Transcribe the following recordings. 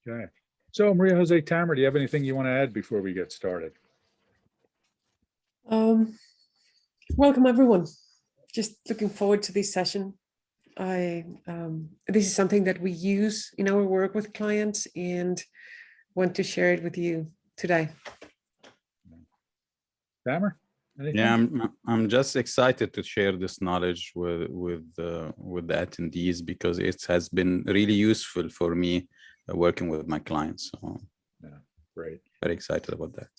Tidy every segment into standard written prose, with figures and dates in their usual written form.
Okay. So Maria Jose Tamer, do you have anything you want to add before we get started? Welcome, everyone. Just looking forward to this session. This is something that we use in our work with clients and want to share it with you today. Tamer, anything? Yeah, I'm just excited to share this knowledge with the attendees because it has been really useful for me working with my clients. So yeah, great. Very excited about that.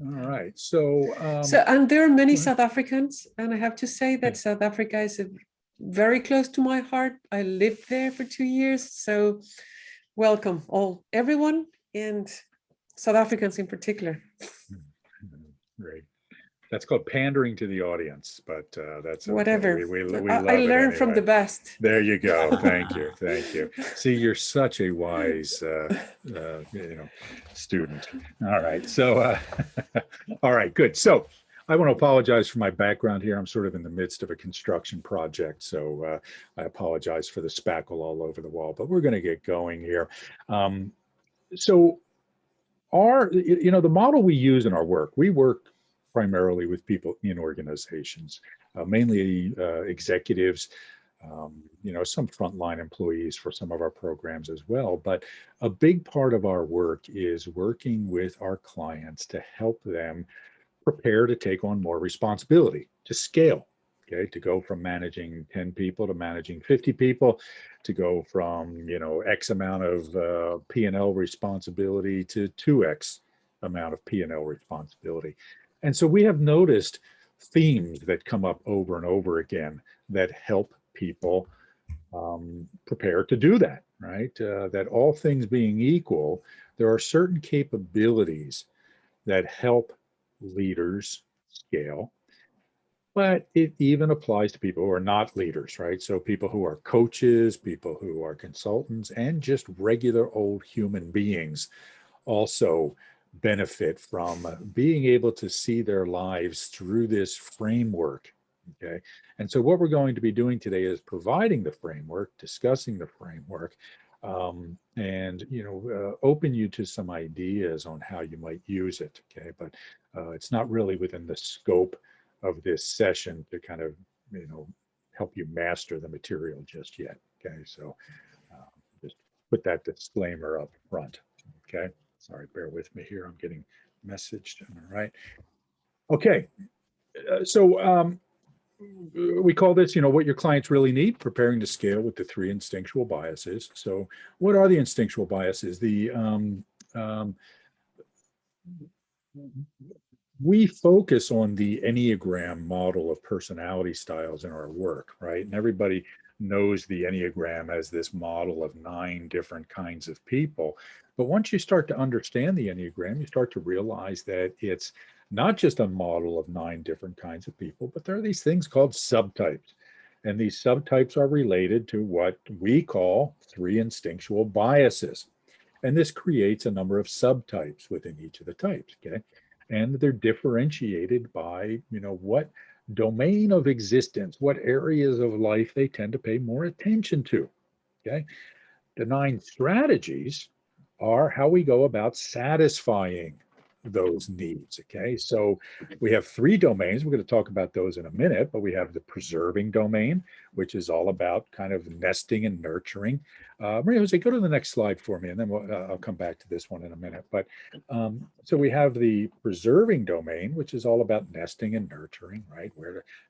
All right. So and there are many South Africans, and I have to say that South Africa is very close to my heart. I lived there for 2 years, so welcome everyone, and South Africans in particular. Great. That's called pandering to the audience, but that's whatever. Okay. We love I learn anyway. from the best. There you go. Thank you. Thank you. See, you're such a wise, student. All right. So, all right, good. So I want to apologize for my background here. I'm sort of in the midst of a construction project, so I apologize for the spackle all over the wall, but we're going to get going here. So the model we use in our work, we work primarily with people in organizations, mainly executives, some frontline employees for some of our programs as well. But a big part of our work is working with our clients to help them prepare to take on more responsibility, to scale, okay, to go from managing 10 people to managing 50 people, to go from, X amount of P&L responsibility to 2X amount of P&L responsibility. And so we have noticed themes that come up over and over again that help people prepare to do that, right? That all things being equal, there are certain capabilities that help leaders scale, but it even applies to people who are not leaders, right? So people who are coaches, people who are consultants, and just regular old human beings also benefit from being able to see their lives through this framework. Okay. And so what we're going to be doing today is providing the framework, discussing the framework, and open you to some ideas on how you might use it. Okay. But it's not really within the scope of this session to kind of, help you master the material just yet. Okay. So just put that disclaimer up front. Okay. Sorry, bear with me here. I'm getting messaged. All right. Okay. So we call this, what your clients really need, preparing to scale with the 3 instinctual biases. So what are the instinctual biases? We focus on the Enneagram model of personality styles in our work, right? And everybody knows the Enneagram as this model of 9 different kinds of people. But once you start to understand the Enneagram, you start to realize that it's not just a model of 9 different kinds of people, but there are these things called subtypes. And these subtypes are related to what we call 3 instinctual biases. And this creates a number of subtypes within each of the types, okay? And they're differentiated by, what domain of existence, what areas of life they tend to pay more attention to, okay? The 9 strategies are how we go about satisfying those needs, okay? So we have 3 domains. We're going to talk about those in a minute, but we have the preserving domain, which is all about kind of nesting and nurturing. Maria Jose, go to the next slide for me, and then I'll come back to this one in a minute. But so we have the preserving domain, which is all about nesting and nurturing, right?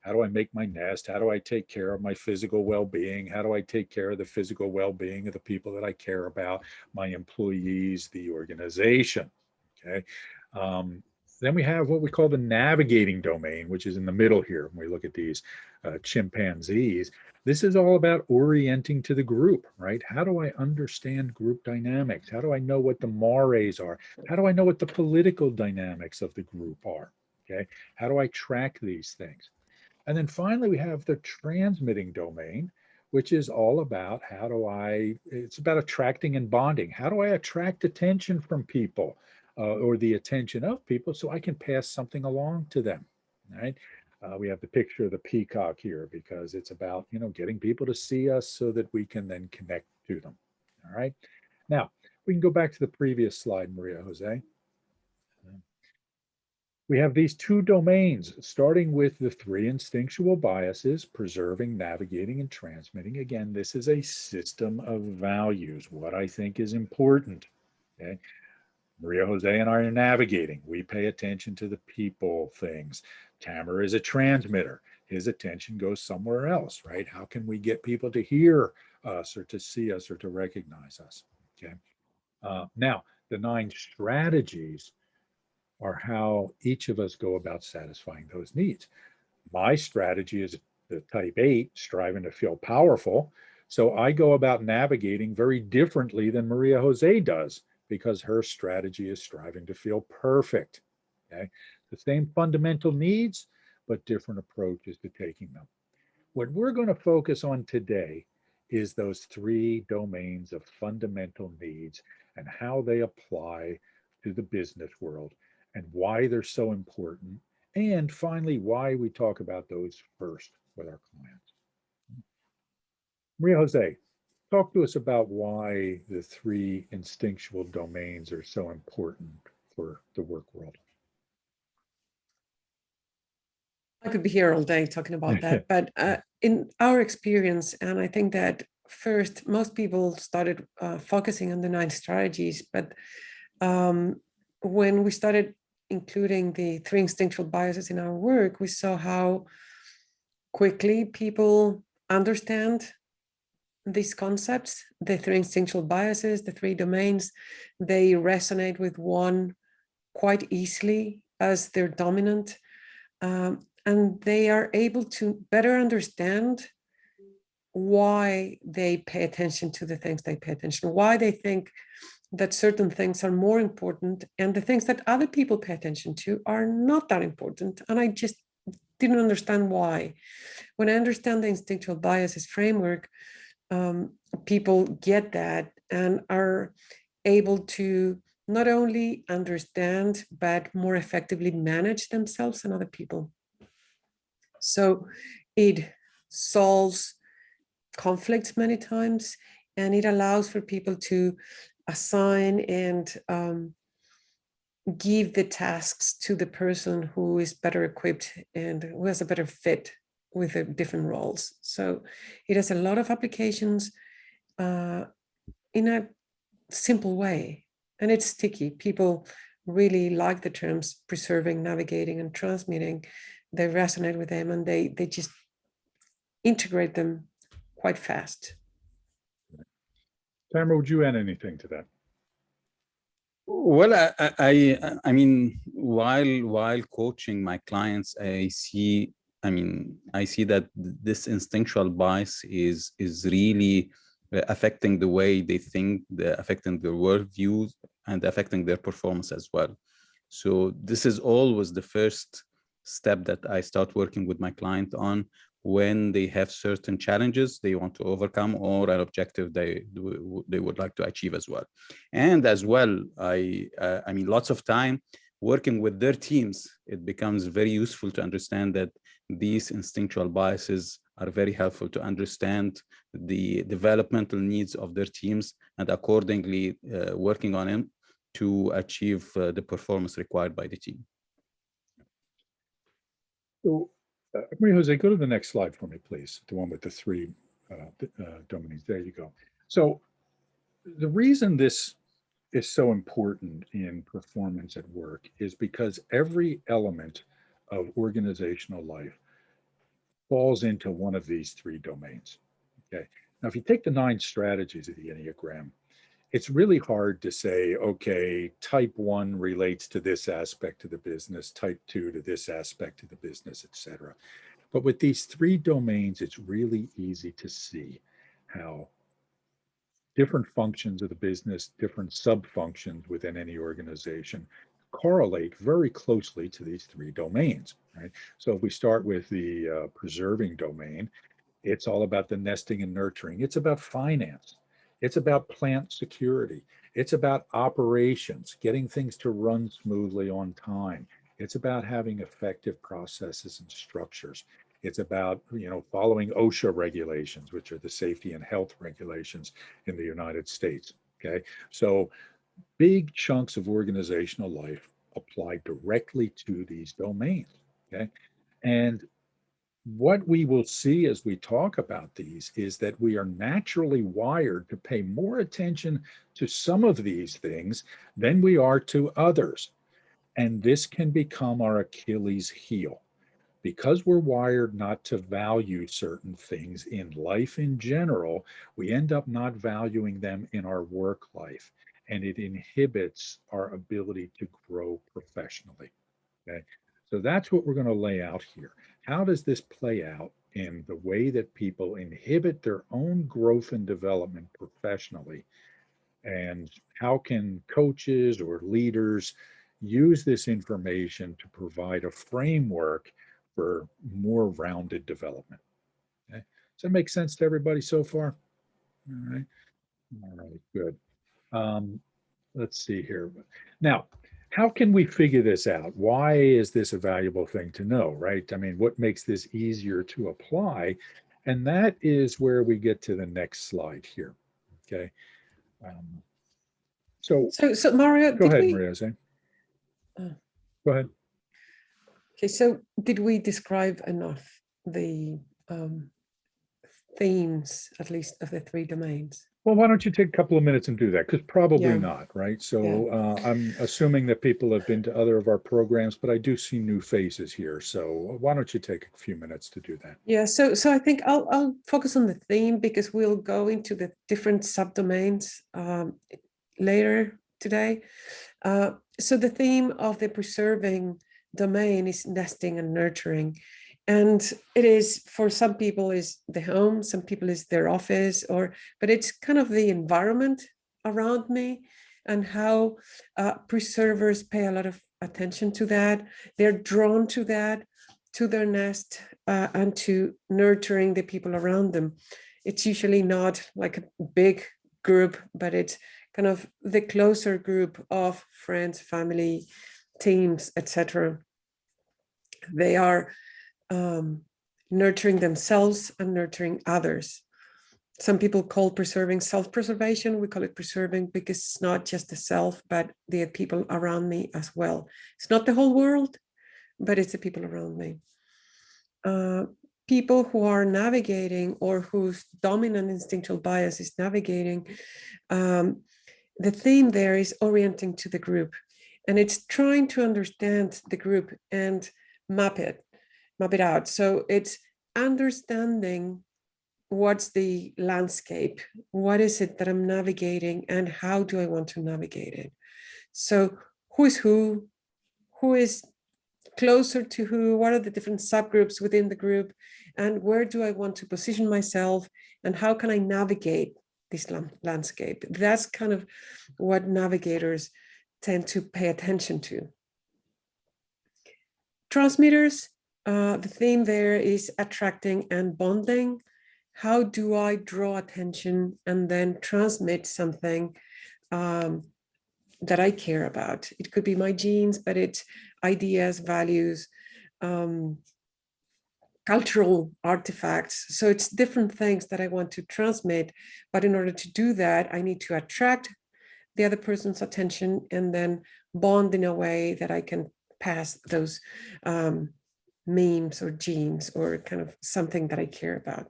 How do I make my nest? How do I take care of my physical well-being? How do I take care of the physical well-being of the people that I care about, my employees, the organization, okay? Then we have what we call the navigating domain, which is in the middle here. When we look at these chimpanzees, this is all about orienting to the group, right? How do I understand group dynamics? How do I know what the mores are? How do I know what the political dynamics of the group are? Okay. How do I track these things? And then finally, we have the transmitting domain, which is all about it's about attracting and bonding. How do I attract attention from people? Or the attention of people so I can pass something along to them, right? We have the picture of the peacock here because it's about, getting people to see us so that we can then connect to them, all right? Now, We can go back to the previous slide, Maria Jose. We have these two domains, starting with the three instinctual biases: preserving, navigating, and transmitting. Again, this is a system of values, what I think is important. Okay. Maria Jose and I are navigating. We pay attention to the people things. Tamer is a transmitter. His attention goes somewhere else, right? How can we get people to hear us or to see us or to recognize us? Okay. Now, the 9 strategies are how each of us go about satisfying those needs. My strategy is the type 8, striving to feel powerful. So I go about navigating very differently than Maria Jose does, because her strategy is striving to feel perfect. Okay. The same fundamental needs, but different approaches to taking them. What we're going to focus on today is those 3 domains of fundamental needs and how they apply to the business world and why they're so important. And finally, why we talk about those first with our clients. Maria Jose, talk to us about why the 3 instinctual domains are so important for the work world. I could be here all day talking about that, but in our experience, and I think that first, most people started focusing on the 9 strategies, but when we started including the 3 instinctual biases in our work, we saw how quickly people understand these concepts, the 3 instinctual biases, the 3 domains. They resonate with one quite easily as their dominant. And they are able to better understand why they pay attention to the things they pay attention, why they think that certain things are more important, and the things that other people pay attention to are not that important. And I just didn't understand why. When I understand the instinctual biases framework, people get that and are able to not only understand, but more effectively manage themselves and other people. So it solves conflicts many times, and it allows for people to assign and give the tasks to the person who is better equipped and who has a better fit with the different roles. So it has a lot of applications in a simple way, and it's sticky. People really like the terms preserving, navigating, and transmitting. They resonate with them, and they just integrate them quite fast. Tamara, would you add anything to that? Well, I mean, while coaching my clients, I see that this instinctual bias is really affecting the way they think, affecting their worldviews, and affecting their performance as well. So this is always the first step that I start working with my client on when they have certain challenges they want to overcome or an objective they would like to achieve as well. And as well, I mean, lots of time working with their teams, it becomes very useful to understand that these instinctual biases are very helpful to understand the developmental needs of their teams and accordingly working on them to achieve the performance required by the team. So, Maria Jose, go to the next slide for me, please. The one with the 3 domains. There you go. So the reason this is so important in performance at work is because every element of organizational life falls into one of these 3 domains. Okay. Now, if you take the 9 strategies of the Enneagram, it's really hard to say, okay, type 1 relates to this aspect of the business, type 2 to this aspect of the business, et cetera. But with these 3 domains, it's really easy to see how different functions of the business, different sub-functions within any organization correlate very closely to these 3 domains, right? So if we start with the preserving domain, it's all about the nesting and nurturing. It's about finance. It's about plant security. It's about operations, getting things to run smoothly on time. It's about having effective processes and structures. It's about, following OSHA regulations, which are the safety and health regulations in the United States. Okay. So big chunks of organizational life apply directly to these domains. Okay. And what we will see as we talk about these is that we are naturally wired to pay more attention to some of these things than we are to others. And this can become our Achilles heel. Because we're wired not to value certain things in life in general, we end up not valuing them in our work life, and it inhibits our ability to grow professionally. Okay. So that's what we're going to lay out here. How does this play out in the way that people inhibit their own growth and development professionally? And how can coaches or leaders use this information to provide a framework for more rounded development? Okay. Does that make sense to everybody so far? All right. All right, good. Um, let's see here. Now, how can we figure this out? Why is this a valuable thing to know, right? I mean, what makes this easier to apply? And that is where we get to the next slide here. Okay. Um, so So Mario, go did ahead, we? Maria. Say. uh, Go ahead. Okay, so did we describe enough the themes, at least of the three domains? Well, why don't you take a couple of minutes and do that? Because probably Yeah, not, right? yeah. So I'm assuming that people have been to other of our programs, but I do see new faces here. So why don't you take a few minutes to do that? Yeah, so I think I'll focus on the theme because we'll go into the different subdomains later today. So the theme of the preserving domain is nesting and nurturing. And it is, for some people, is the home, some people is their office, but it's kind of the environment around me, and how preservers pay a lot of attention to that. They're drawn to that, to their nest, and to nurturing the people around them. It's usually not like a big group, but it's kind of the closer group of friends, family, teams, etc. They are nurturing themselves and nurturing others. Some people call preserving self-preservation. We call it preserving because it's not just the self, but the people around me as well. It's not the whole world, but it's the people around me. People who are navigating, or whose dominant instinctual bias is navigating, the theme there is orienting to the group, and it's trying to understand the group and map it out. So it's understanding what's the landscape, what is it that I'm navigating, and how do I want to navigate it. So who is who is closer to who, what are the different subgroups within the group, and where do I want to position myself, and how can I navigate this landscape. That's kind of what navigators tend to pay attention to. Transmitters, the theme there is attracting and bonding. How do I draw attention and then transmit something that I care about? It could be my genes, but it's ideas, values, cultural artifacts. So it's different things that I want to transmit. But in order to do that, I need to attract the other person's attention and then bond in a way that I can pass those memes or genes or kind of something that I care about.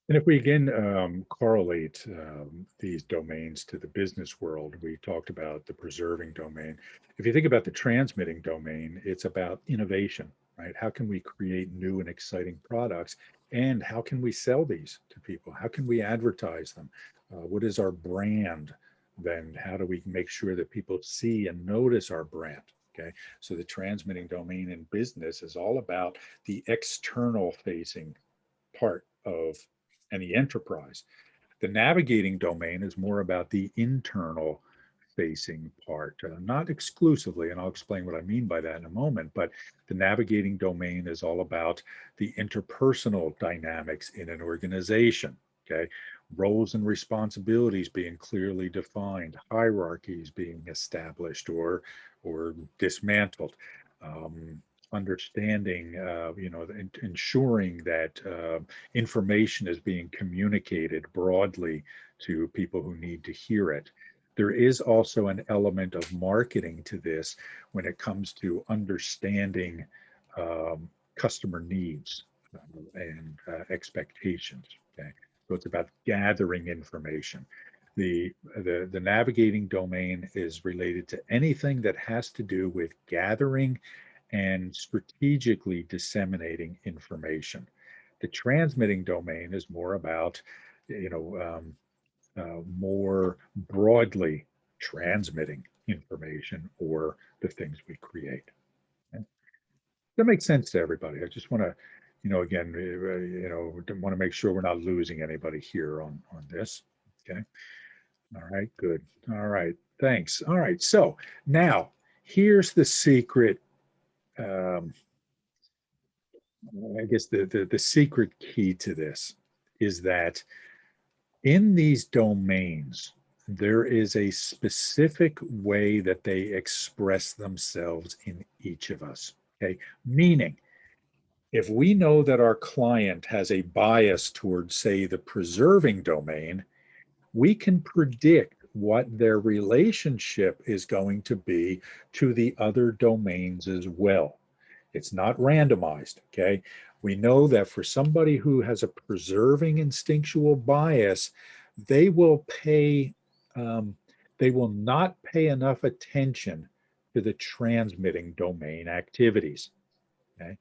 And if we again correlate these domains to the business world, we talked about the preserving domain. If you think about the transmitting domain, it's about innovation, right? How can we create new and exciting products? And how can we sell these to people? How can we advertise them? What is our brand? Then how do we make sure that people see and notice our brand? Okay. So the transmitting domain in business is all about the external facing part of any enterprise. The navigating domain is more about the internal facing part, not exclusively, and I'll explain what I mean by that in a moment, but the navigating domain is all about the interpersonal dynamics in an organization, okay? Roles and responsibilities being clearly defined, hierarchies being established or dismantled. understanding, ensuring that information is being communicated broadly to people who need to hear it. There is also an element of marketing to this when it comes to understanding customer needs and expectations. Okay, so it's about gathering information. The navigating domain is related to anything that has to do with gathering and strategically disseminating information. The transmitting domain is more about, more broadly transmitting information or the things we create. Okay? That makes sense to everybody. I just want to, again, want to make sure we're not losing anybody here on this. Okay. All right. Good. All right. Thanks. All right. So now here's the secret. Um, I guess the secret key to this is that in these domains, there is a specific way that they express themselves in each of us. Okay. Meaning, if we know that our client has a bias towards, say, the preserving domain, we can predict what their relationship is going to be to the other domains as well. It's not randomized, okay? We know that for somebody who has a preserving instinctual bias, they will pay, they will not pay enough attention to the transmitting domain activities, okay?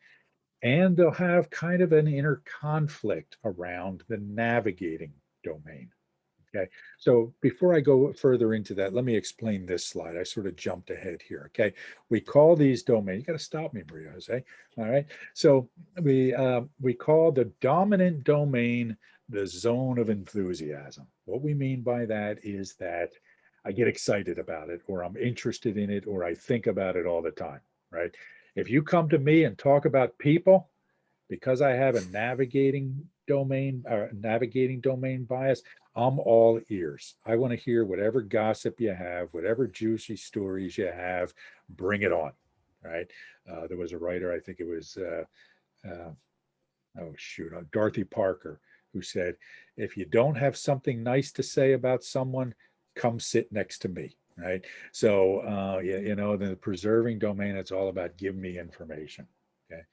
And they'll have kind of an inner conflict around the navigating domain. Okay, so before I go further into that, let me explain this slide. I sort of jumped ahead here. Okay, we call these domains. You got to stop me, Maria Jose. All right, so we call the dominant domain the zone of enthusiasm. What we mean by that is that I get excited about it, or I'm interested in it, or I think about it all the time. Right? If you come to me and talk about people, because I have a navigating domain bias, I'm all ears. I want to hear whatever gossip you have, whatever juicy stories you have, bring it on. Right? There was a writer, I think it was, Dorothy Parker, who said, if you don't have something nice to say about someone, come sit next to me. Right? So, the preserving domain, it's all about give me information. Okay.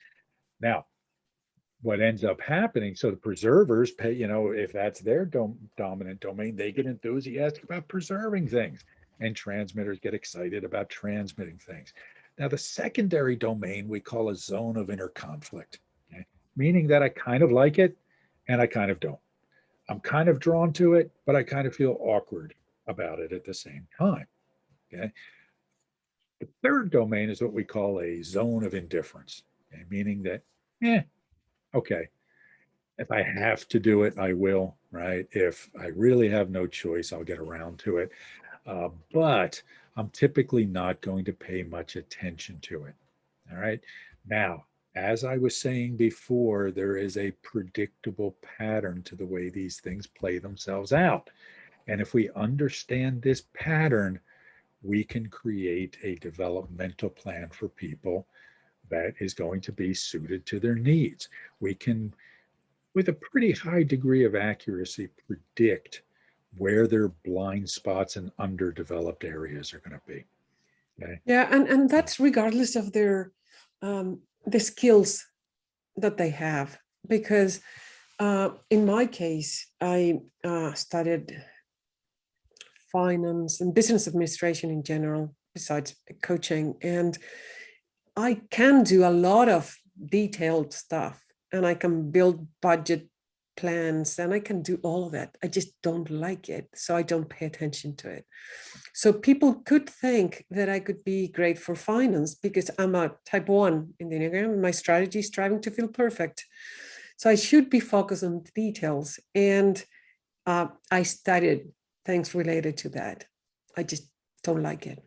Now, what ends up happening, so the preservers pay, if that's their dominant domain, they get enthusiastic about preserving things, and transmitters get excited about transmitting things. Now, the secondary domain we call a zone of inner conflict, okay? Meaning that I kind of like it and I kind of don't. I'm kind of drawn to it, but I kind of feel awkward about it at the same time. Okay. The third domain is what we call a zone of indifference, okay? Meaning that, okay, if I have to do it, I will, right? If I really have no choice, I'll get around to it. But I'm typically not going to pay much attention to it. All right. Now, as I was saying before, there is a predictable pattern to the way these things play themselves out. And if we understand this pattern, we can create a developmental plan for people that is going to be suited to their needs. We can, with a pretty high degree of accuracy, predict where their blind spots and underdeveloped areas are going to be. Okay. Yeah, and that's regardless of their the skills that they have. Because in my case, I studied finance and business administration in general, besides coaching, and I can do a lot of detailed stuff, and I can build budget plans, and I can do all of that. I just don't like it, so I don't pay attention to it. So people could think that I could be great for finance because I'm a type 1 in the Enneagram. My strategy is striving to feel perfect. So I should be focused on the details. And I studied things related to that. I just don't like it.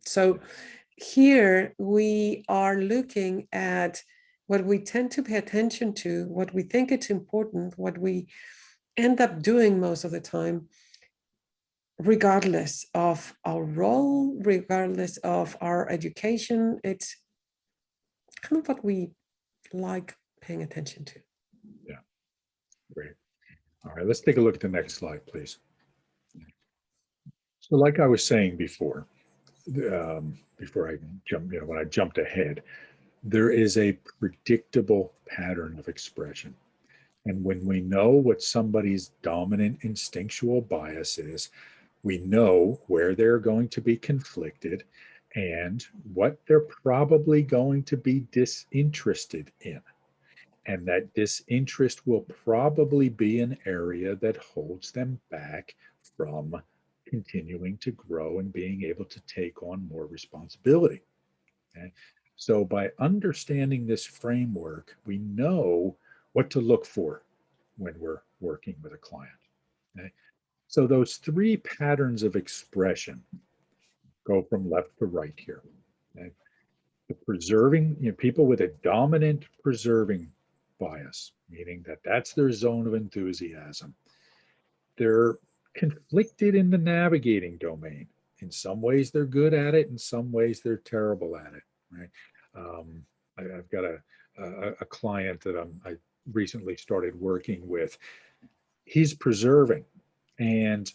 So here we are looking at what we tend to pay attention to, what we think it's important, what we end up doing most of the time, regardless of our role, regardless of our education. It's kind of what we like paying attention to. Yeah, great. All right, let's take a look at the next slide, please. So like I was saying before I jump, when I jumped ahead, there is a predictable pattern of expression. And when we know what somebody's dominant instinctual bias is, we know where they're going to be conflicted and what they're probably going to be disinterested in. And that disinterest will probably be an area that holds them back from continuing to grow and being able to take on more responsibility. Okay. So by understanding this framework, we know what to look for when we're working with a client. Okay. So those three patterns of expression go from left to right here. Okay. The preserving, people with a dominant preserving bias, meaning that that's their zone of enthusiasm. They're conflicted in the navigating domain. In some ways, they're good at it. In some ways, they're terrible at it. Right? I've got a client that I recently started working with. He's preserving, and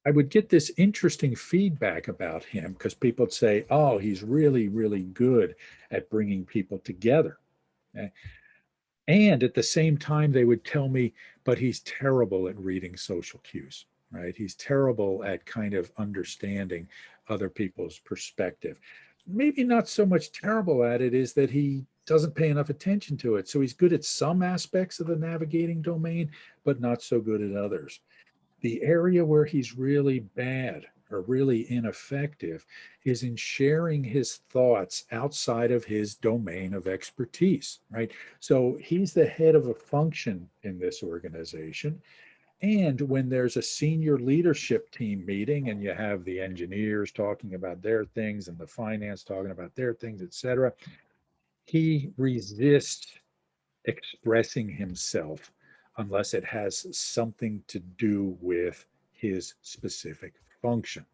I would get this interesting feedback about him because people would say, "Oh, he's really, really good at bringing people together." And at the same time, they would tell me, but he's terrible at reading social cues, right? He's terrible at kind of understanding other people's perspective. Maybe not so much terrible at it is that he doesn't pay enough attention to it. So he's good at some aspects of the navigating domain, but not so good at others. The area where he's really bad or really ineffective is in sharing his thoughts outside of his domain of expertise, right? So he's the head of a function in this organization. And when there's a senior leadership team meeting and you have the engineers talking about their things and the finance talking about their things, et cetera, he resists expressing himself unless it has something to do with his specific function.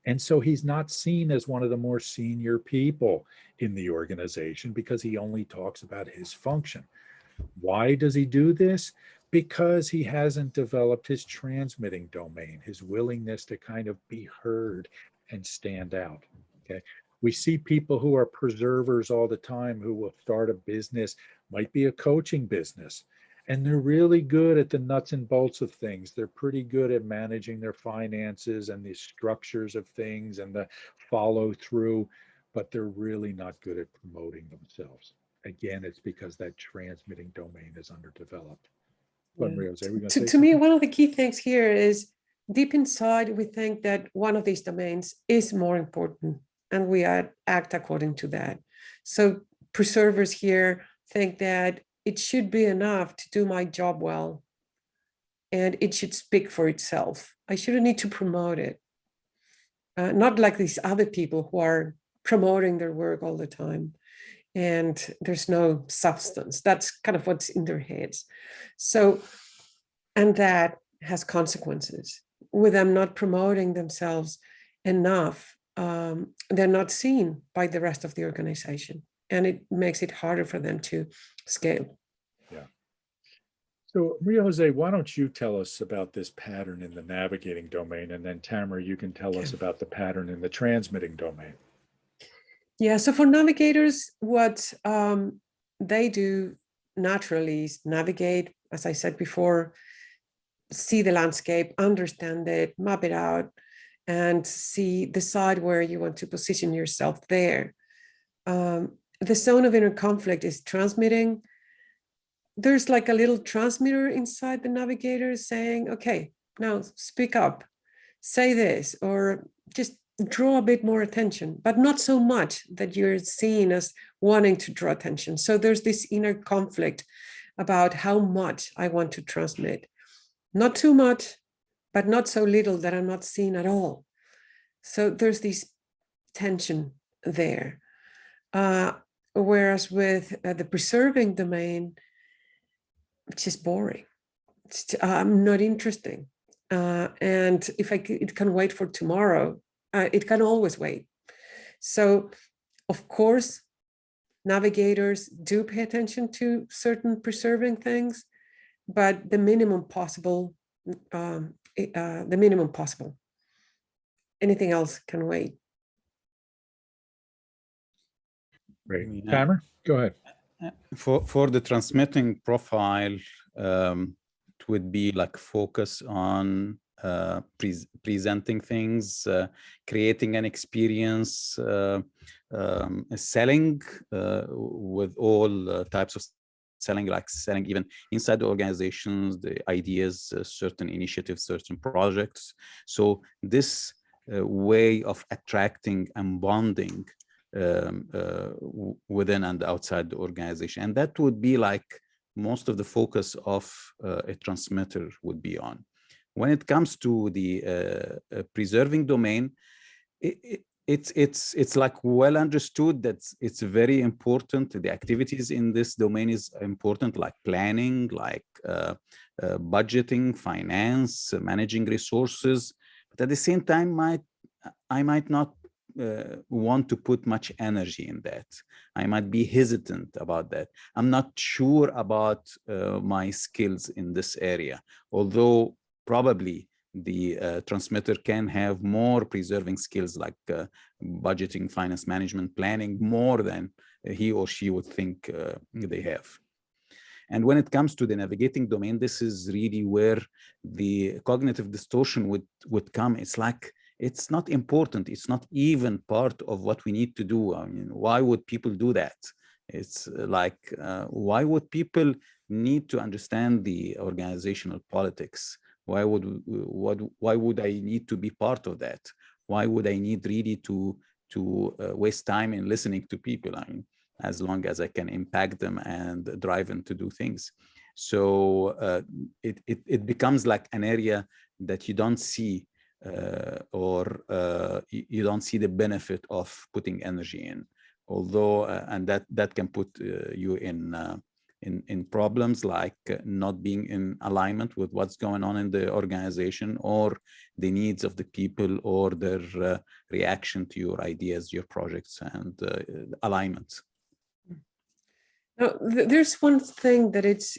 And so he's not seen as one of the more senior people in the organization because he only talks about his function. Why does he do this? Because he hasn't developed his transmitting domain, his willingness to kind of be heard and stand out. Okay. We see people who are preservers all the time who will start a business, might be a coaching business, and they're really good at the nuts and bolts of things. They're pretty good at managing their finances and the structures of things and the follow through, but they're really not good at promoting themselves. Again, it's because that transmitting domain is underdeveloped. But Yeah. Maria Jose, we going to say To me, something? one of the key things here is deep inside, we think that one of these domains is more important and we act according to that. So preservers here think that it should be enough to do my job well and it should speak for itself. I shouldn't need to promote it. Not like these other people who are promoting their work all the time and there's no substance. That's kind of what's in their heads. So, and that has consequences. With them not promoting themselves enough, they're not seen by the rest of the organization. And it makes it harder for them to scale. Yeah. So Maria Jose, why don't you tell us about this pattern in the navigating domain, and then Tamara, you can tell us about the pattern in the transmitting domain. Yeah, so for navigators, what they do naturally is navigate, as I said before, see the landscape, understand it, map it out, and decide where you want to position yourself there. The zone of inner conflict is transmitting. There's like a little transmitter inside the navigator saying, okay, now speak up, say this, or just draw a bit more attention, but not so much that you're seen as wanting to draw attention. So there's this inner conflict about how much I want to transmit. Not too much, but not so little that I'm not seen at all. So there's this tension there. Whereas with the preserving domain, it's just boring. I'm not interesting. And if it can wait for tomorrow, it can always wait. So, of course, navigators do pay attention to certain preserving things, but the minimum possible, the minimum possible. Anything else can wait. Great. Yeah. Tamer, go ahead. For the transmitting profile, it would be like focus on presenting things, creating an experience, selling with all types of selling, like selling even inside the organizations, the ideas, certain initiatives, certain projects. So this way of attracting and bonding within and outside the organization. And that would be like most of the focus of a transmitter would be on. When it comes to the preserving domain, it's like well understood that it's very important. The activities in this domain is important, like planning, like budgeting, finance, managing resources. But at the same time, I might not want to put much energy in that. I might be hesitant about that. I'm not sure about my skills in this area, although probably the transmitter can have more preserving skills like budgeting, finance management, planning, more than he or she would think they have. And when it comes to the navigating domain, this is really where the cognitive distortion would come. It's like, it's not important. It's not even part of what we need to do. I mean, why would people do that? It's like, why would people need to understand the organizational politics? Why would I need to be part of that? Why would I need really to waste time in listening to people? I mean, as long as I can impact them and drive them to do things. So it becomes like an area that you don't see or you don't see the benefit of putting energy in, although and that can put you in problems like not being in alignment with what's going on in the organization or the needs of the people or their reaction to your ideas, your projects, and alignments. Now, there's one thing that it's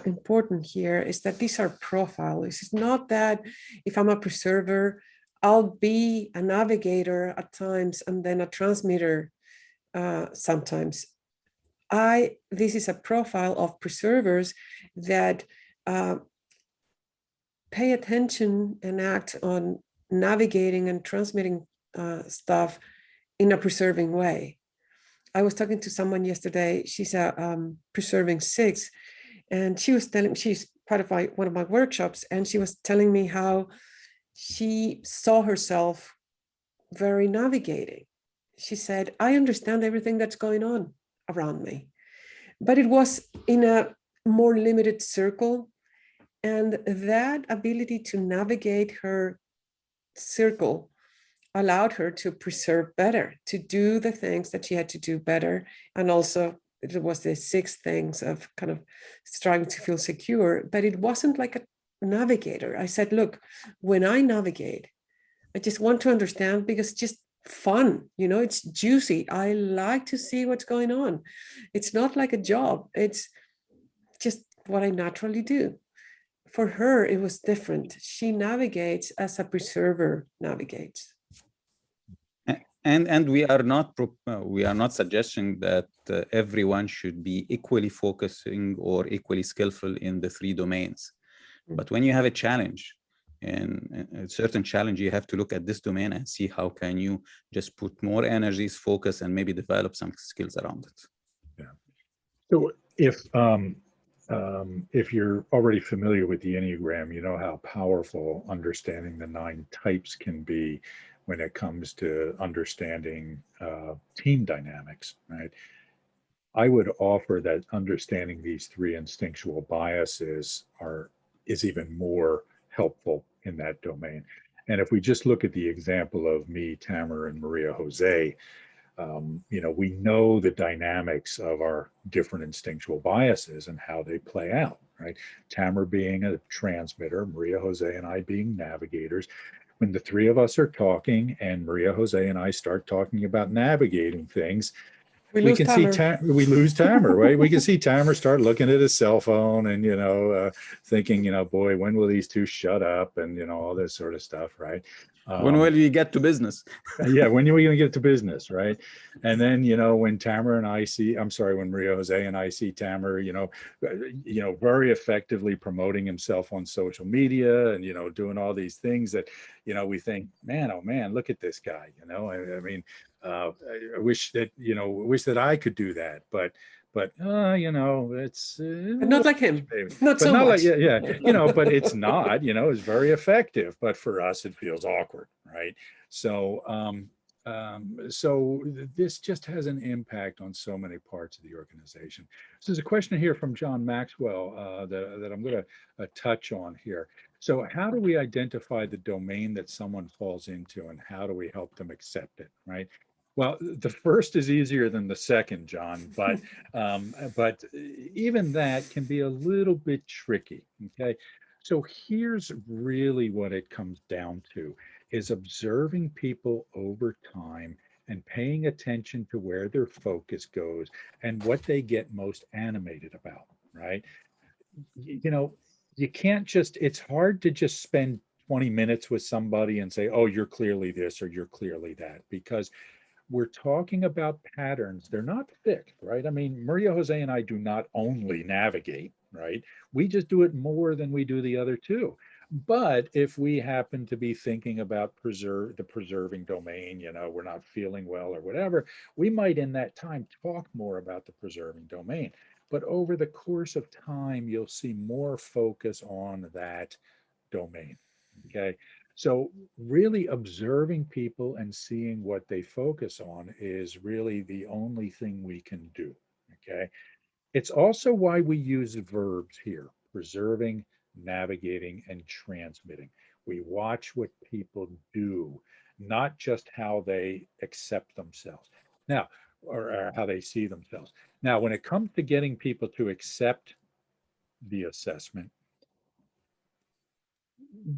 important here is that these are profiles. It's not that if I'm a preserver, I'll be a navigator at times and then a transmitter sometimes. This is a profile of preservers that pay attention and act on navigating and transmitting stuff in a preserving way. I was talking to someone yesterday. She's a preserving 6, and she was telling, she's part of one of my workshops, and she was telling me how she saw herself very navigating. She said, I understand everything that's going on around me, but it was in a more limited circle. And that ability to navigate her circle allowed her to preserve better, to do the things that she had to do better. And also it was the 6 things of kind of striving to feel secure, but it wasn't like a navigator. I said, look, when I navigate, I just want to understand because it's just fun, it's juicy. I like to see what's going on. It's not like a job. It's just what I naturally do. For her, it was different. She navigates as a preserver navigates. And we are not suggesting that everyone should be equally focusing or equally skillful in the 3 domains. But when you have a challenge, and a certain challenge, you have to look at this domain and see how can you just put more energies, focus, and maybe develop some skills around it. Yeah. So if you're already familiar with the Enneagram, you know how powerful understanding the 9 types can be when it comes to understanding team dynamics, right? I would offer that understanding these 3 instinctual biases is even more helpful in that domain. And if we just look at the example of me, Tamer, and Maria Jose, we know the dynamics of our different instinctual biases and how they play out, right? Tamer being a transmitter, Maria Jose and I being navigators. When the 3 of us are talking and Maria Jose and I start talking about navigating things, We we lose can see Tamer. we lose Tamer, right? We can see Tamer start looking at his cell phone and, thinking, boy, when will these two shut up? And, all this sort of stuff, right? When will we get to business? Yeah, when are we going to get to business, right? And then, when Tamer and I see, I'm sorry, when Maria Jose and I see Tamer, very effectively promoting himself on social media and, doing all these things that, we think, man, oh man, look at this guy, I mean, I wish that I could do that, but it's But not like him. Not but so not like, much. yeah, but it's not, it's very effective, but for us, it feels awkward, right? So, so this just has an impact on so many parts of the organization. So there's a question here from John Maxwell that I'm going to touch on here. So how do we identify the domain that someone falls into, and how do we help them accept it, right? Well, the first is easier than the second, John, but even that can be a little bit tricky. Okay, so here's really what it comes down to: is observing people over time and paying attention to where their focus goes and what they get most animated about, right? You know, you can't just, it's hard to just spend 20 minutes with somebody and say, oh, you're clearly this or you're clearly that, because we're talking about patterns. They're not fixed, right? I mean, Maria Jose and I do not only navigate, right? We just do it more than we do the other two. But if we happen to be thinking about the preserving domain, we're not feeling well or whatever, we might in that time talk more about the preserving domain. But over the course of time, you'll see more focus on that domain. Okay. So really observing people and seeing what they focus on is really the only thing we can do. Okay. It's also why we use verbs here: preserving, navigating, and transmitting. We watch what people do, not just how they accept themselves. Now, or how they see themselves. Now, when it comes to getting people to accept the assessment,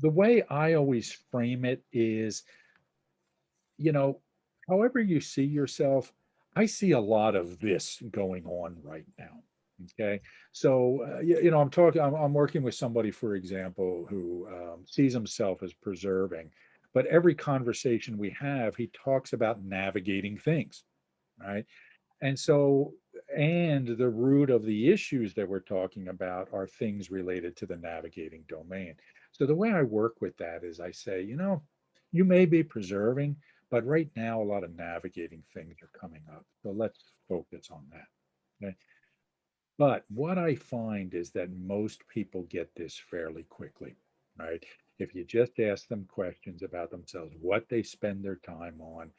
the way I always frame it is, you know, however you see yourself, I see a lot of this going on right now. Okay. So, I'm working with somebody, for example, who sees himself as preserving, but every conversation we have, he talks about navigating things, right? And so, and the root of the issues that we're talking about are things related to the navigating domain. So the way I work with that is I say, you may be preserving, but right now a lot of navigating things are coming up. So let's focus on that. Okay? But what I find is that most people get this fairly quickly, right? If you just ask them questions about themselves, what they spend their time on,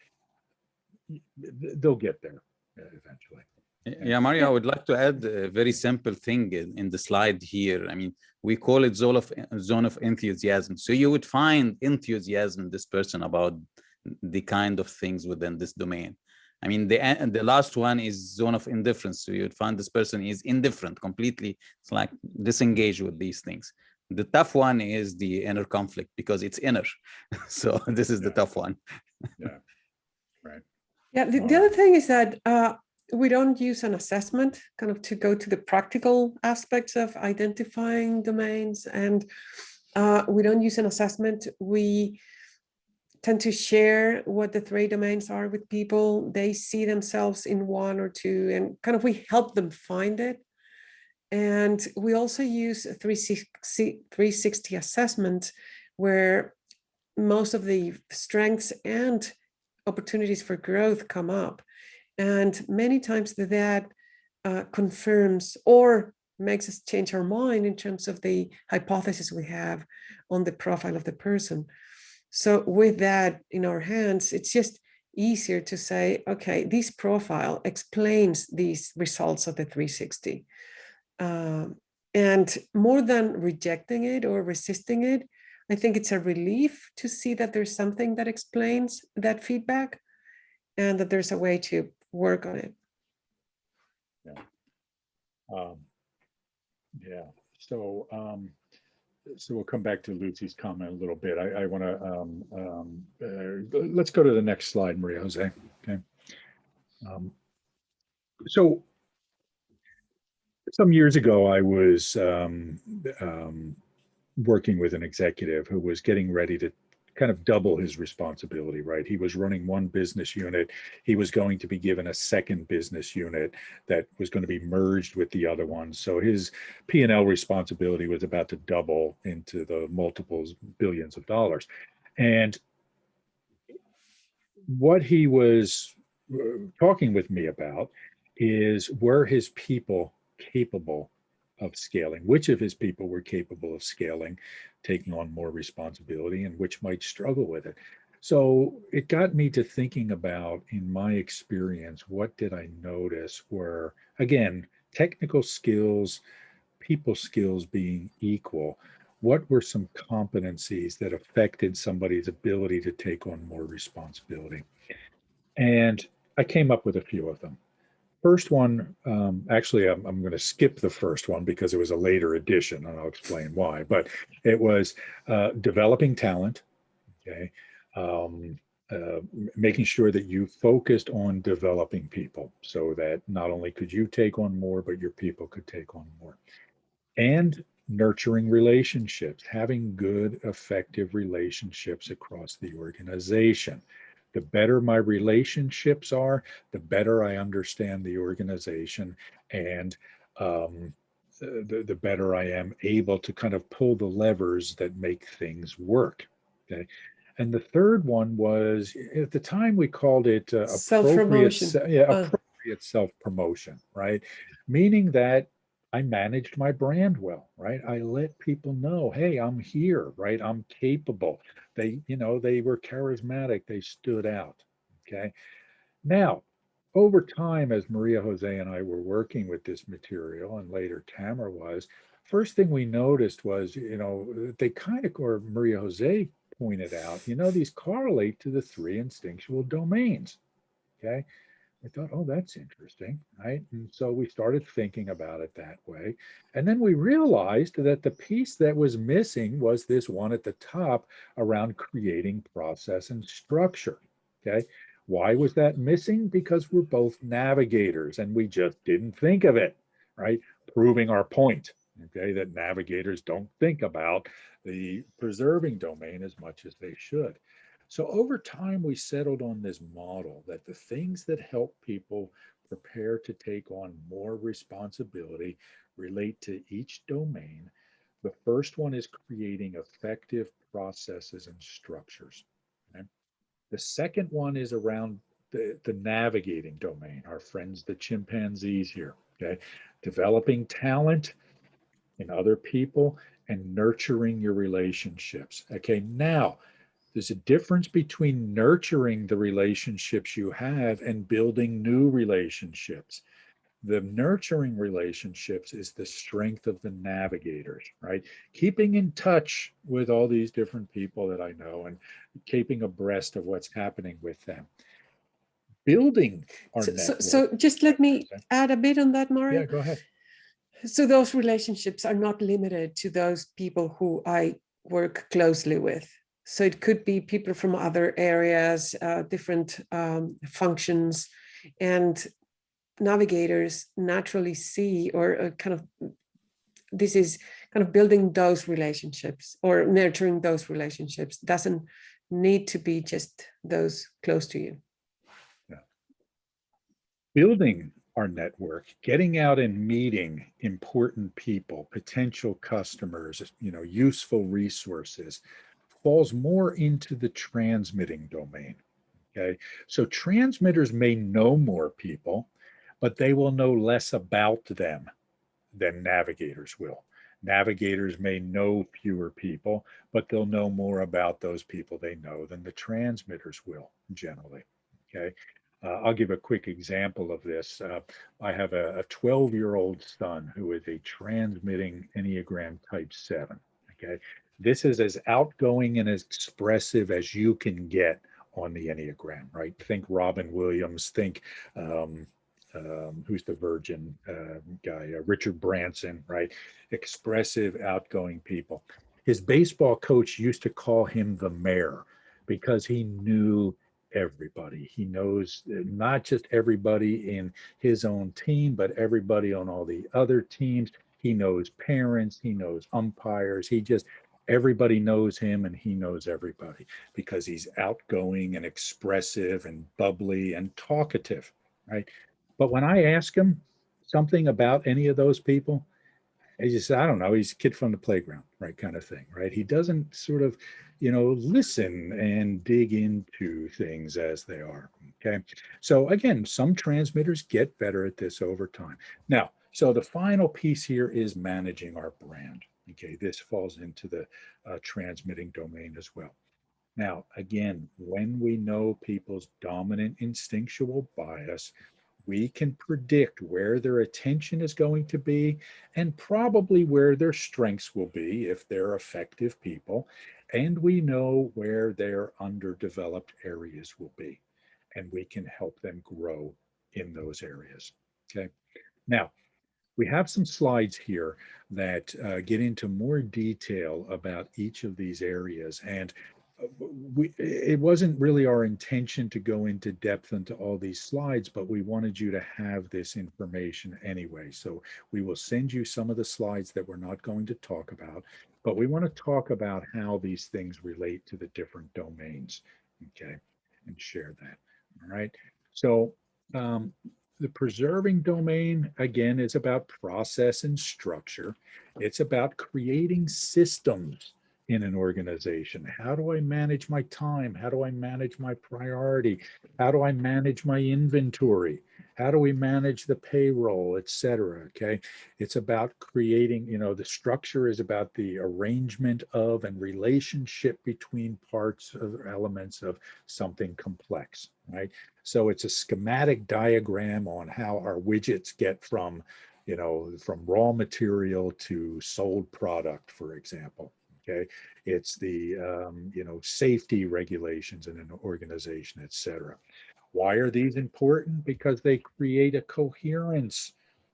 they'll get there eventually. Yeah, Mario, I would like to add a very simple thing in the slide here. I mean, we call it zone of enthusiasm. So you would find enthusiasm, this person, about the kind of things within this domain. I mean, the last one is zone of indifference. So you'd find this person is indifferent completely. It's like disengaged with these things. The tough one is the inner conflict, because it's inner. So this is the tough one. Yeah, right. Yeah, the other thing is that we don't use an assessment kind of to go to the practical aspects of identifying domains, and we don't use an assessment. We tend to share what the three domains are with people. They see themselves in one or two, and kind of we help them find it. And we also use a 360 assessment, where most of the strengths and opportunities for growth come up. And many times that confirms or makes us change our mind in terms of the hypothesis we have on the profile of the person. So with that in our hands, it's just easier to say, okay, this profile explains these results of the 360. And more than rejecting it or resisting it, I think it's a relief to see that there's something that explains that feedback and that there's a way to work on it. Yeah. Yeah. So, so we'll come back to Lucy's comment a little bit. I want to let's go to the next slide, Maria Jose. Okay. So some years ago, I was working with an executive who was getting ready to kind of double his responsibility, right? He was running one business unit. He was going to be given a second business unit that was going to be merged with the other one. So his P&L responsibility was about to double into the multiples, billions of dollars. And what he was talking with me about is, were his people capable of scaling? Which of his people were capable of scaling, taking on more responsibility, and which might struggle with it? So it got me to thinking about, in my experience, what did I notice were, again, technical skills, people skills being equal, what were some competencies that affected somebody's ability to take on more responsibility? And I came up with a few of them. First one, actually, I'm going to skip the first one because it was a later addition, and I'll explain why. But it was developing talent, okay? Um, Making sure that you focused on developing people so that not only could you take on more, but your people could take on more. And nurturing relationships, having good, effective relationships across the organization. The better my relationships are, the better I understand the organization, and the better I am able to kind of pull the levers that make things work. Okay. And the third one was, at the time we called it Self-promotion. appropriate self promotion, right? Meaning that I managed my brand well, right? I let people know, hey, I'm here, right? I'm capable. They were charismatic. They stood out. Okay. Now, over time, as Maria Jose and I were working with this material, and later Tamara was, first thing we noticed was, they kind of, or Maria Jose pointed out, these correlate to the three instinctual domains. Okay. I thought, oh, that's interesting, right? And so we started thinking about it that way. And then we realized that the piece that was missing was this one at the top around creating process and structure. Okay. Why was that missing? Because we're both navigators and we just didn't think of it, right? Proving our point, okay, that navigators don't think about the preserving domain as much as they should. So over time, we settled on this model that the things that help people prepare to take on more responsibility relate to each domain. The first one is creating effective processes and structures. Okay? The second one is around the navigating domain, our friends, the chimpanzees here. Okay, developing talent in other people and nurturing your relationships. Okay, now there's a difference between nurturing the relationships you have and building new relationships. The nurturing relationships is the strength of the navigators, right? Keeping in touch with all these different people that I know and keeping abreast of what's happening with them. Building our network. So just let me add a bit on that, Mario. Yeah, go ahead. So those relationships are not limited to those people who I work closely with. So it could be people from other areas, different functions, and navigators naturally see, or kind of, this is kind of building those relationships or nurturing those relationships. Doesn't need to be just those close to you. Yeah. Building our network, getting out and meeting important people, potential customers, useful resources, falls more into the transmitting domain. Okay. So transmitters may know more people, but they will know less about them than navigators will. Navigators may know fewer people, but they'll know more about those people they know than the transmitters will generally. Okay. I'll give a quick example of this. I have a 12-year-old son who is a transmitting Enneagram type 7. Okay. This is as outgoing and as expressive as you can get on the Enneagram, right? Think Robin Williams, think who's the Virgin guy, Richard Branson, right? Expressive, outgoing people. His baseball coach used to call him the mayor because he knew everybody. He knows not just everybody in his own team, but everybody on all the other teams. He knows parents, he knows umpires. Everybody knows him and he knows everybody because he's outgoing and expressive and bubbly and talkative, right? But when I ask him something about any of those people, he just, I don't know, he's a kid from the playground, right? Kind of thing, right? He doesn't sort of, listen and dig into things as they are. Okay. So again, some transmitters get better at this over time. Now, so the final piece here is managing our brand. Okay. This falls into the transmitting domain as well. Now, again, when we know people's dominant instinctual bias, we can predict where their attention is going to be and probably where their strengths will be if they're effective people. And we know where their underdeveloped areas will be, and we can help them grow in those areas. Okay. Now, we have some slides here that get into more detail about each of these areas. And it wasn't really our intention to go into depth into all these slides, but we wanted you to have this information anyway. So we will send you some of the slides that we're not going to talk about, but we want to talk about how these things relate to the different domains, okay, and share that. All right. So the preserving domain, again, is about process and structure. It's about creating systems in an organization. How do I manage my time? How do I manage my priority? How do I manage my inventory? How do we manage the payroll, et cetera? Okay. It's about creating, the structure is about the arrangement of and relationship between parts or elements of something complex, right? So it's a schematic diagram on how our widgets get from, from raw material to sold product, for example. Okay, it's the safety regulations in an organization, et cetera. Why are these important? Because they create a coherence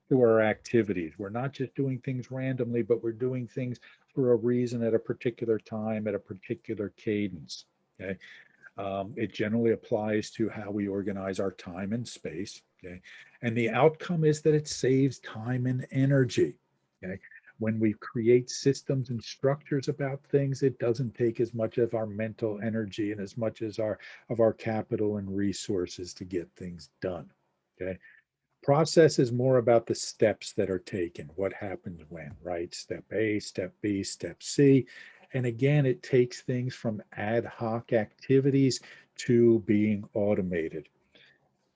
to our activities. We're not just doing things randomly, but we're doing things for a reason at a particular time, at a particular cadence. Okay. It generally applies to how we organize our time and space. Okay. And the outcome is that it saves time and energy. Okay. When we create systems and structures about things, it doesn't take as much of our mental energy and as much as our capital and resources to get things done. Okay. Process is more about the steps that are taken, what happens when, right? Step A, step B, step C. And again, it takes things from ad hoc activities to being automated.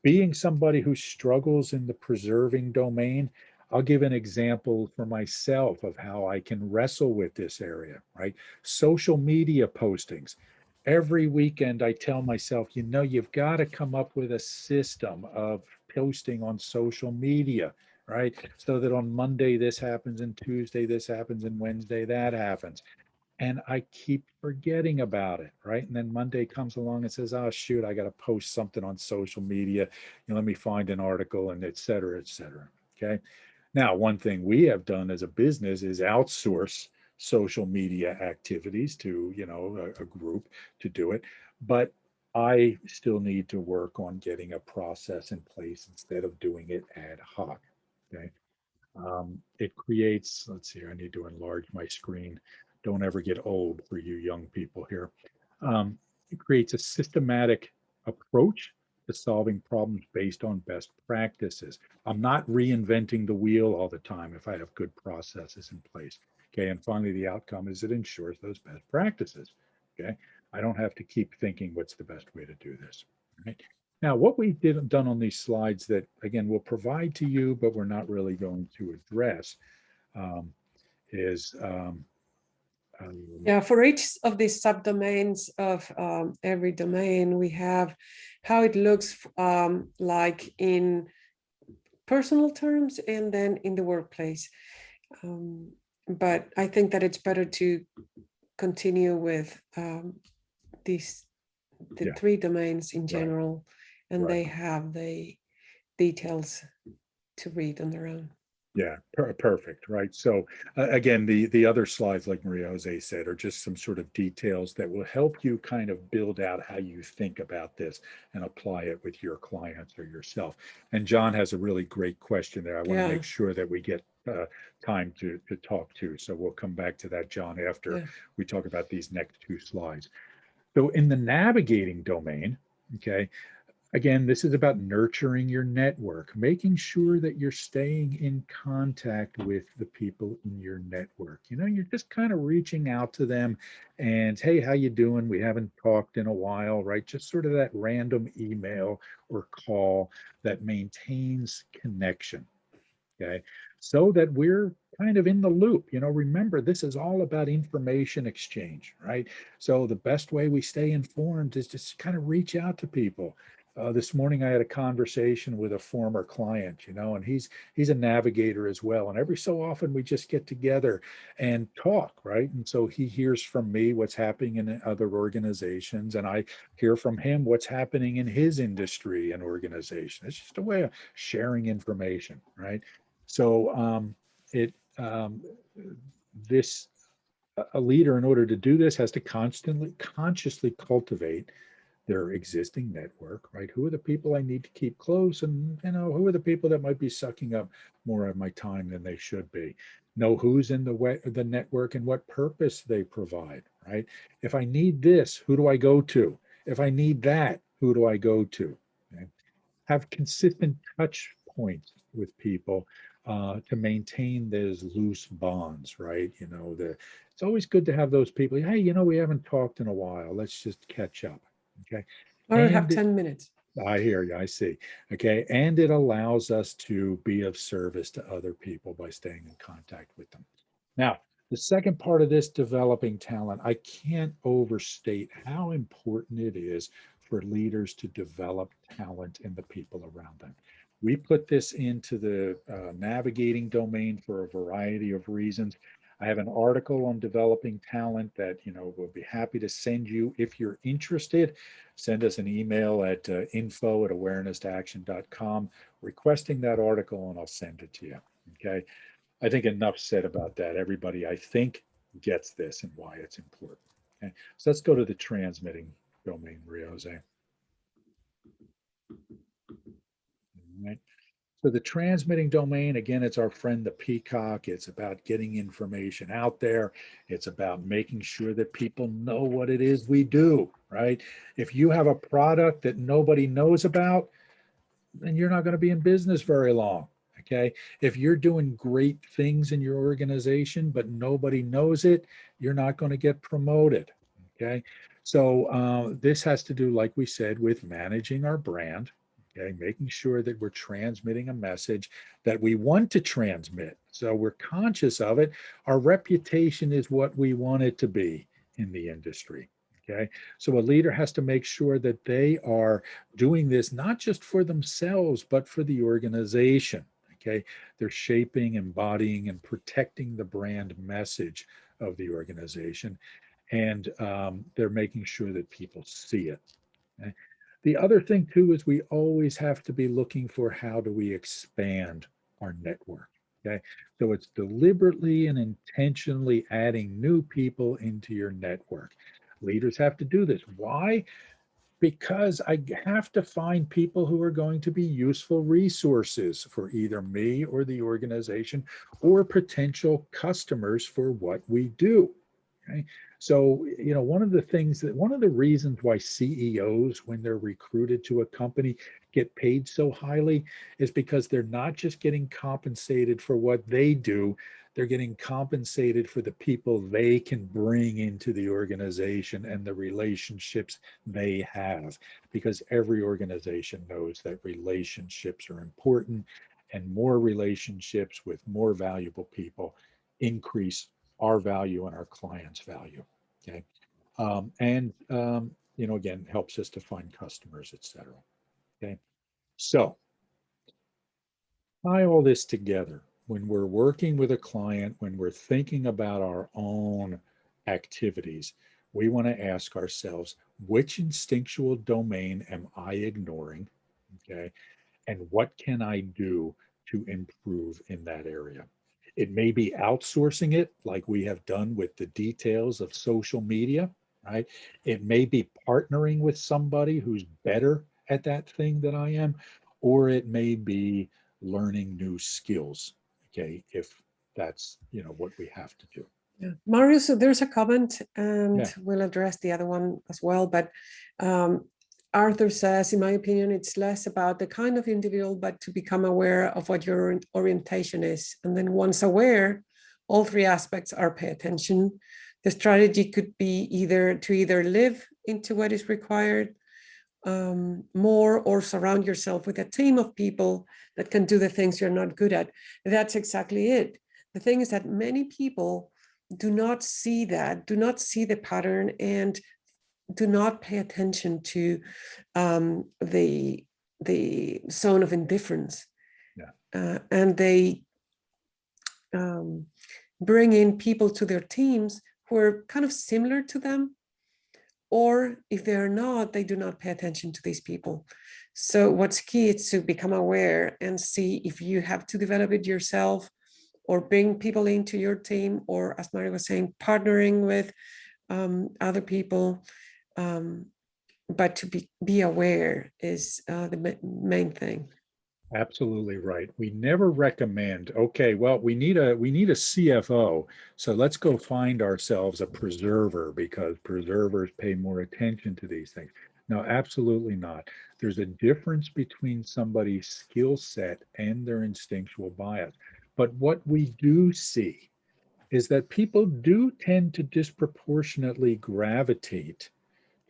Being somebody who struggles in the preserving domain, I'll give an example for myself of how I can wrestle with this area, right? Social media postings. Every weekend, I tell myself, you've got to come up with a system of posting on social media, right? So that on Monday, this happens, and Tuesday, this happens, and Wednesday, that happens. And I keep forgetting about it, right? And then Monday comes along and says, oh, shoot, I got to post something on social media. Let me find an article and et cetera, et cetera. Okay. Now, one thing we have done as a business is outsource social media activities to, a group to do it. But I still need to work on getting a process in place instead of doing it ad hoc. Okay. It creates, let's see, I need to enlarge my screen. Don't ever get old for you young people here. It creates a systematic approach to solving problems based on best practices. I'm not reinventing the wheel all the time if I have good processes in place. Okay. And finally, the outcome is it ensures those best practices. Okay. I don't have to keep thinking what's the best way to do this. Right. Now, what we done on these slides that, again, we'll provide to you, but we're not really going to address, um, is Yeah, for each of these subdomains of every domain, we have how it looks like in personal terms and then in the workplace. But I think that it's better to continue with these the yeah, three domains in right, general, and right. they have the details to read on their own. Yeah, perfect, right? So again, the other slides, like Maria Jose said, are just some sort of details that will help you kind of build out how you think about this and apply it with your clients or yourself. And John has a really great question there. I want to Yeah, make sure that we get time to talk to. So we'll come back to that, John, after yeah. we talk about these next two slides. So in the navigating domain, okay, again, this is about nurturing your network, making sure that you're staying in contact with the people in your network. You know, you're just kind of reaching out to them and, hey, how you doing? We haven't talked in a while, right? Just sort of that random email or call that maintains connection. Okay. So that we're kind of in the loop. You know, remember, this is all about information exchange, right? So the best way we stay informed is just kind of reach out to people. This morning I had a conversation with a former client, you know, and he's a navigator as well. And every so often we just get together and talk, right? And so he hears from me what's happening in other organizations, and I hear from him what's happening in his industry and organization. It's just a way of sharing information, right? So it this a leader, in order to do this, has to constantly consciously cultivate their existing network, right? Who are the people I need to keep close, and you know, who are the people that might be sucking up more of my time than they should be? Know who's in the network and what purpose they provide, right? If I need this, who do I go to? If I need that, who do I go to? Okay? Have consistent touch points with people to maintain those loose bonds, right? You know, it's always good to have those people. Hey, you know, we haven't talked in a while. Let's just catch up. Okay. Or have And 10 minutes. I hear you. I see. Okay. And it allows us to be of service to other people by staying in contact with them. Now, the second part of this developing talent, I can't overstate how important it is for leaders to develop talent in the people around them. We put this into the navigating domain for a variety of reasons. I have an article on developing talent that, you know, we'll be happy to send you if you're interested. Send us an email at info@awarenessaction.com requesting that article, and I'll send it to you. Okay. I think enough said about that. Everybody, I think, gets this and why it's important. Okay. So let's go to the transmitting domain, Maria Jose. All right. So the transmitting domain, again, it's our friend the peacock. It's about getting information out there. It's about making sure that people know what it is we do, right? If you have a product that nobody knows about, then you're not going to be in business very long. Okay. If you're doing great things in your organization, but nobody knows it, you're not going to get promoted. Okay. So this has to do, like we said, with managing our brand. Okay. Making sure that we're transmitting a message that we want to transmit. So we're conscious of it. Our reputation is what we want it to be in the industry. Okay. So a leader has to make sure that they are doing this not just for themselves, but for the organization. Okay. They're shaping, embodying, and protecting the brand message of the organization. And they're making sure that people see it. Okay? The other thing, too, is we always have to be looking for how do we expand our network. Okay. So it's deliberately and intentionally adding new people into your network. Leaders have to do this. Why? Because I have to find people who are going to be useful resources for either me or the organization or potential customers for what we do. Okay. So, you know, one of the reasons why CEOs, when they're recruited to a company, get paid so highly is because they're not just getting compensated for what they do, they're getting compensated for the people they can bring into the organization and the relationships they have. Because every organization knows that relationships are important, and more relationships with more valuable people increase our value and our clients' value. Okay. You know, again, helps us to find customers, et cetera. Okay. So tie all this together when we're working with a client, when we're thinking about our own activities, we want to ask ourselves, which instinctual domain am I ignoring? Okay. And what can I do to improve in that area. It may be outsourcing it, like we have done with the details of social media, right? It may be partnering with somebody who's better at that thing than I am, or it may be learning new skills, okay, if that's, what we have to do. Yeah. Mario, so there's a comment, and Yeah. we'll address the other one as well. But Arthur says, in my opinion, it's less about the kind of individual, but to become aware of what your orientation is. And then once aware, all three aspects are pay attention. The strategy could be either live into what is required more, or surround yourself with a team of people that can do the things you're not good at. That's exactly it. The thing is that many people do not see the pattern, and do not pay attention to the zone of indifference. Yeah. And they bring in people to their teams who are kind of similar to them, or if they're not, they do not pay attention to these people. So what's key is to become aware and see if you have to develop it yourself, or bring people into your team, or, as Mario was saying, partnering with other people. But to be aware is the main thing. Absolutely right. We never recommend, okay, well, we need a CFO, so let's go find ourselves a preserver because preservers pay more attention to these things. No, absolutely not. There's a difference between somebody's skill set and their instinctual bias. But what we do see is that people do tend to disproportionately gravitate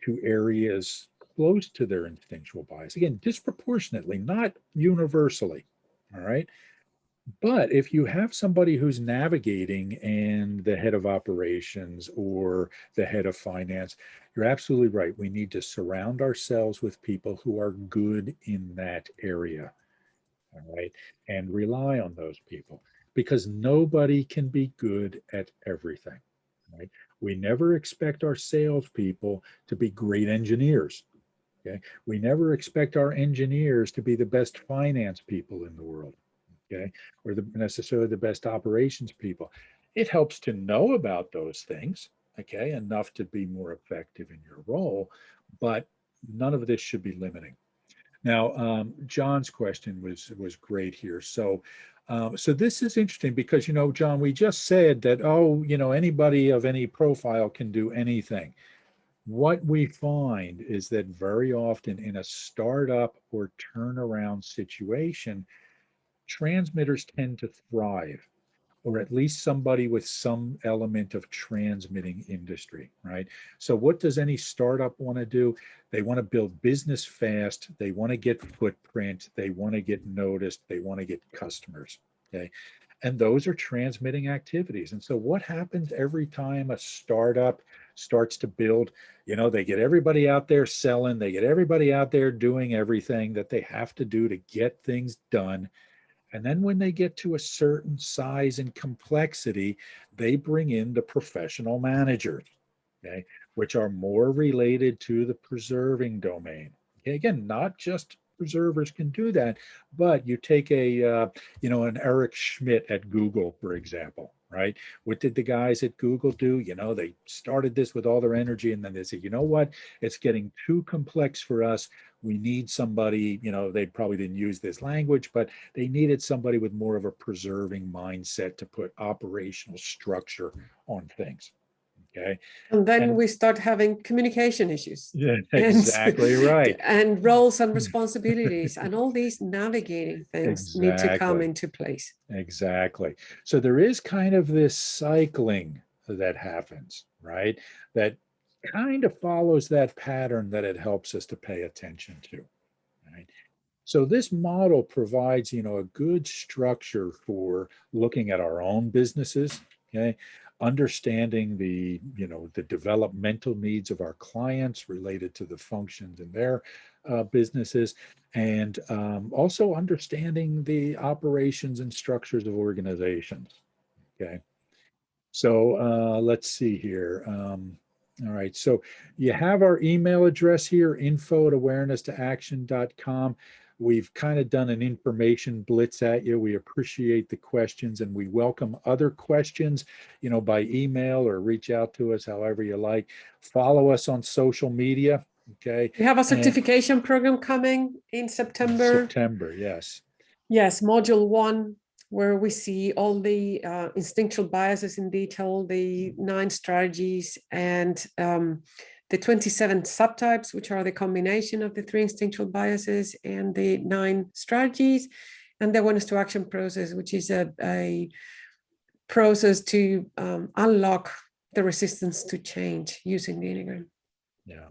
to areas close to their instinctual bias. Again, disproportionately, not universally. All right. But if you have somebody who's navigating and the head of operations or the head of finance, you're absolutely right. We need to surround ourselves with people who are good in that area. All right. And rely on those people because nobody can be good at everything. Right? We never expect our salespeople to be great engineers. Okay. We never expect our engineers to be the best finance people in the world. Okay. Or necessarily the best operations people. It helps to know about those things. Okay. Enough to be more effective in your role. But none of this should be limiting. Now, John's question was great here. So this is interesting because John, we just said that anybody of any profile can do anything. What we find is that very often in a startup or turnaround situation, transmitters tend to thrive, or at least somebody with some element of transmitting industry, right? So what does any startup want to do? They want to build business fast. They want to get footprint. They want to get noticed. They want to get customers, okay? And those are transmitting activities. And so what happens every time a startup starts to build, they get everybody out there selling, they get everybody out there doing everything that they have to do to get things done. And then when they get to a certain size and complexity, they bring in the professional managers, okay, which are more related to the preserving domain. Okay, again, not just preservers can do that, but you take an Eric Schmidt at Google, for example, right? What did the guys at Google do? They started this with all their energy, and then they said, you know what? It's getting too complex for us. We need somebody, they probably didn't use this language, but they needed somebody with more of a preserving mindset to put operational structure on things. Okay. And then And we start having communication issues, yeah, and exactly right. and roles and responsibilities, and all these navigating things need to come Exactly. into place. Exactly. So there is kind of this cycling that happens, right? That kind of follows that pattern that it helps us to pay attention to, right? So this model provides, a good structure for looking at our own businesses, okay? Understanding the developmental needs of our clients related to the functions in their businesses, and also understanding the operations and structures of organizations, okay? So let's see here. All right, so you have our email address here, info@awareness2action.com. we've kind of done an information blitz at you. We appreciate the questions, and we welcome other questions, by email or reach out to us however you like. Follow us on social media. Okay. We have a And certification program coming in September. September, yes. Yes, module 1, where we see all the instinctual biases in detail, the 9 strategies, and the 27 subtypes, which are the combination of the 3 instinctual biases and the 9 strategies, and the awareness to action process, which is a process to unlock the resistance to change using the Enneagram. Yeah.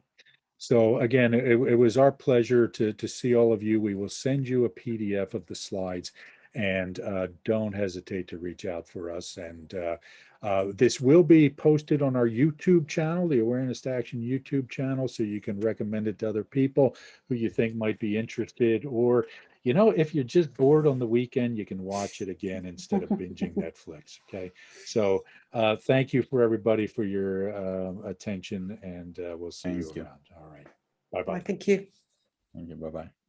So again, it was our pleasure to see all of you. We will send you a PDF of the slides, and don't hesitate to reach out for us. And this will be posted on our YouTube channel, the Awareness to Action YouTube channel, so you can recommend it to other people who you think might be interested. Or, if you're just bored on the weekend, you can watch it again instead of binging Netflix. Okay. So thank you for everybody for your attention, and we'll see you Thank you. around. All right. Bye-bye. Thank you. Thank you. Bye-bye.